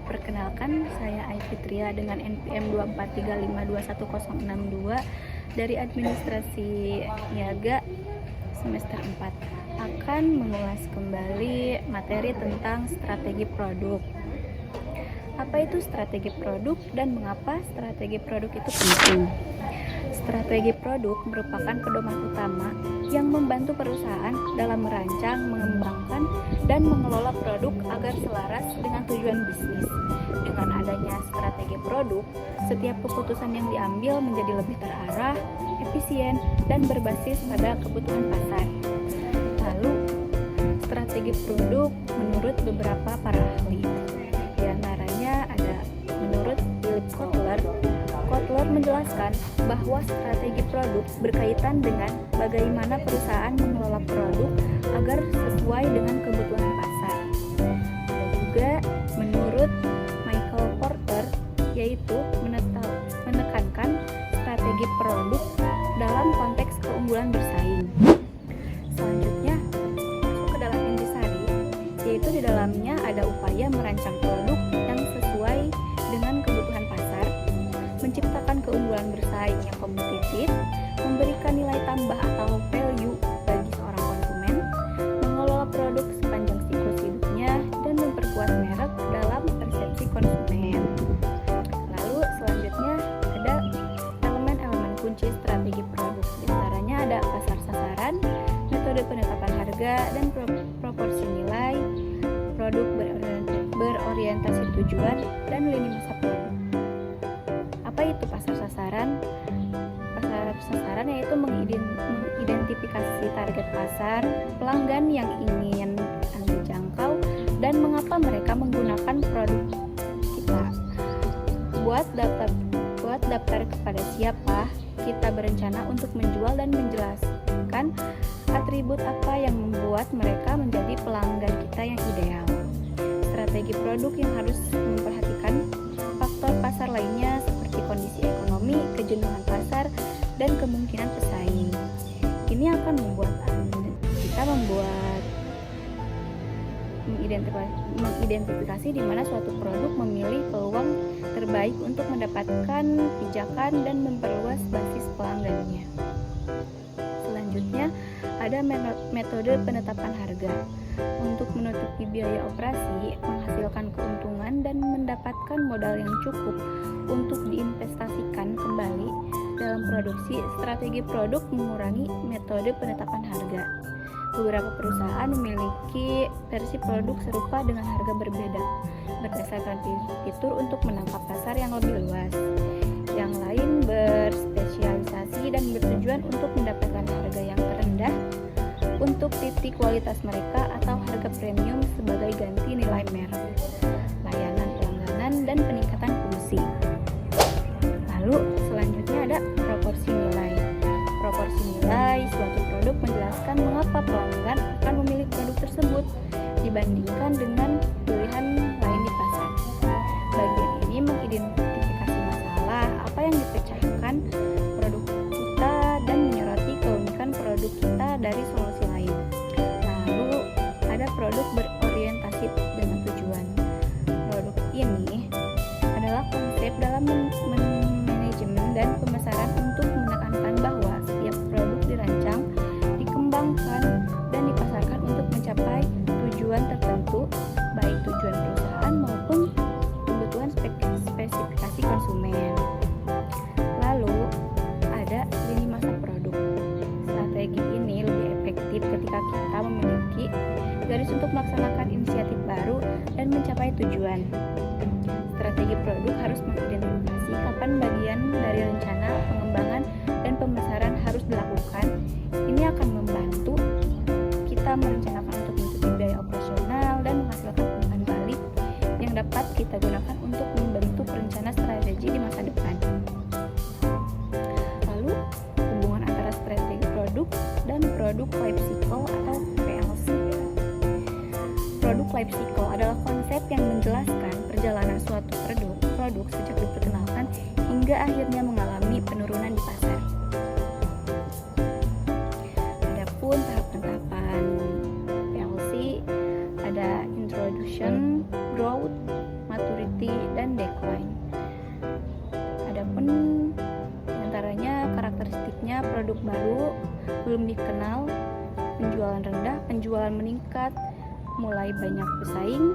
Perkenalkan, saya Aifitria dengan NPM 243521062 dari Administrasi Niaga semester 4 akan mengulas kembali materi tentang strategi produk. Apa itu strategi produk dan mengapa strategi produk itu penting? Strategi produk merupakan pedoman utama yang membantu perusahaan dalam merancang, mengembangkan, dan mengelola produk agar selaras dengan tujuan bisnis. Dengan adanya strategi produk, setiap keputusan yang diambil menjadi lebih terarah, efisien, dan berbasis pada kebutuhan pasar. Lalu, strategi produk menurut beberapa para ahli. Di antaranya ada menurut Philip Kotler. Kotler menjelaskan bahwa strategi produk berkaitan dengan bagaimana perusahaan mengelola produk agar sesuai dengan kebutuhan pasar. Ada juga menurut Michael Porter, yaitu menekankan strategi produk dalam konteks keunggulan bersaing. Selanjutnya, masuk ke dalam intisari, yaitu di dalamnya ada upaya merancang produk yang sesuai dengan kebutuhan pasar, menciptakan keunggulan bersaing yang kompetitif, memberikan nilai tambah atau value bagi seorang konsumen, mengelola produk sepanjang siklus hidupnya, dan memperkuat merek dalam persepsi konsumen. Lalu selanjutnya ada elemen-elemen kunci strategi produk. Di antaranya ada pasar sasaran, metode penetapan harga, dan proporsi nilai, produk berorientasi tujuan, dan lini masa produk. Apa itu pasar sasaran? Pasar sasaran yaitu mengidentifikasi target pasar, pelanggan yang ingin Anda jangkau, dan mengapa mereka menggunakan produk kita. Buat daftar kepada siapa kita berencana untuk menjual dan menjelaskan atribut apa yang membuat mereka menjadi pelanggan kita yang ideal. Strategi produk yang harus memperhatikan faktor pasar lainnya seperti kondisi ekonomi, kejenuhan pasar, dan kemungkinan pesaing. Ini akan membuat kita mengidentifikasi di mana suatu produk memilih peluang terbaik untuk mendapatkan pijakan dan memperluas basis pelanggannya. Selanjutnya, ada metode penetapan harga. Untuk menutupi biaya operasi, menghasilkan keuntungan, dan mendapatkan modal yang cukup untuk diinvestasikan kembali dalam produksi, strategi produk mengurangi metode penetapan harga. Beberapa perusahaan memiliki versi produk serupa dengan harga berbeda, berdasarkan fitur untuk menangkap pasar yang lebih luas. Yang lain berspesialisasi dan bertujuan untuk mendapatkan harga yang terendah untuk titik kualitas mereka atau harga premium sebagai ganti nilai merek, layanan pelangganan, dan peningkatan fungsi. Lalu selanjutnya ada proporsi nilai. Proporsi nilai suatu produk menjelaskan mengapa pelanggan akan memilih produk tersebut dibandingkan dengan pilihan lain di pasar. Bagian ini mengidentifikasi masalah apa yang dipecahkan produk kita dan menyoroti keunikan produk kita dari solusi lain. Lalu ada produk berorientasi dengan tujuan. Produk ini adalah konsep dalam manajemen dan pemasaran untuk menekankan bahwa setiap produk dirancang, dikembangkan, dan dipasarkan untuk mencapai tujuan tertentu, baik tujuan perusahaan maupun kebutuhan spesifikasi konsumen. Lalu ada lini masa produk. Strategi ini lebih efektif ketika kita memiliki garis untuk melaksanakan inisiatif baru dan mencapai tujuan. Strategi produk harus mengidentifikasi kapan bagian dari rencana pengembangan dan pemasaran harus dilakukan. Ini akan membantu kita merencanakan untuk menutupi biaya operasional dan menghasilkan umpan balik yang dapat kita gunakan untuk membentuk rencana strategi di masa depan. Lalu, hubungan antara strategi produk dan produk life cycle atau PLC. Produk life cycle adalah konsep yang menjelaskan perjalanan suatu produk sejak diperkenalkan hingga akhirnya mengalami penurunan di pasar. Adapun tahapan-tahapan PLC ada introduction, growth, maturity, opportunity, dan decline. Adapun diantaranya karakteristiknya produk baru, belum dikenal, penjualan rendah, penjualan meningkat, mulai banyak pesaing,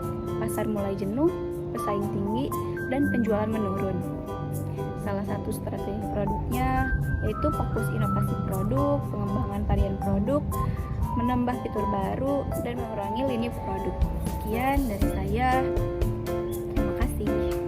pasar mulai jenuh, pesaing tinggi, dan penjualan menurun. Salah satu strategi produknya yaitu fokus inovasi produk, pengembangan varian produk, menambah fitur baru, dan mengurangi lini produk. Sekian dari saya. Terima kasih.